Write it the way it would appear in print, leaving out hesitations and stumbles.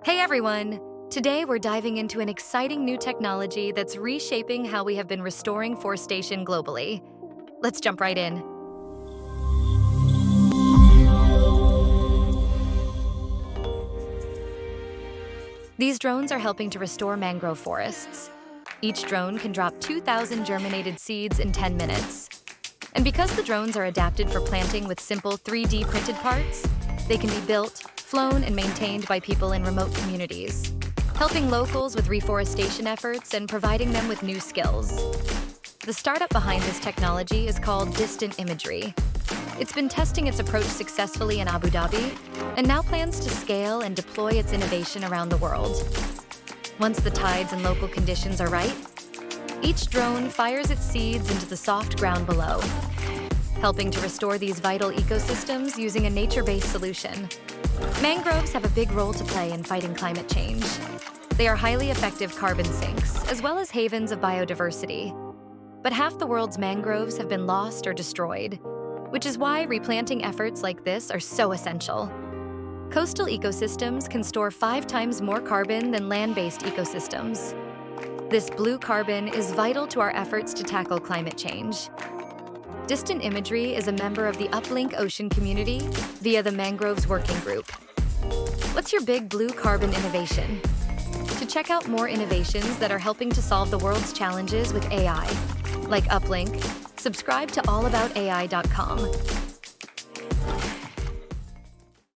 Hey everyone! Today we're diving into an exciting new technology that's reshaping how we have been restoring forestation globally. Let's jump right in. These drones are helping to restore mangrove forests. Each drone can drop 2,000 germinated seeds in 10 minutes. And because the drones are adapted for planting with simple 3D printed parts, they can be built, flown, and maintained by people in remote communities, helping locals with reforestation efforts and providing them with new skills. The startup behind this technology is called Distant Imagery. It's been testing its approach successfully in Abu Dhabi and now plans to scale and deploy its innovation around the world. Once the tides and local conditions are right, each drone fires its seeds into the soft ground below, helping to restore these vital ecosystems using a nature-based solution. Mangroves have a big role to play in fighting climate change. They are highly effective carbon sinks, as well as havens of biodiversity. But half the world's mangroves have been lost or destroyed, which is why replanting efforts like this are so essential. Coastal ecosystems can store 5 times more carbon than land-based ecosystems. This blue carbon is vital to our efforts to tackle climate change. Distant Imagery is a member of the UpLink Ocean community via the Mangroves Working Group. What's your big blue carbon innovation? To check out more innovations that are helping to solve the world's challenges with AI, like UpLink, subscribe to allaboutai.com.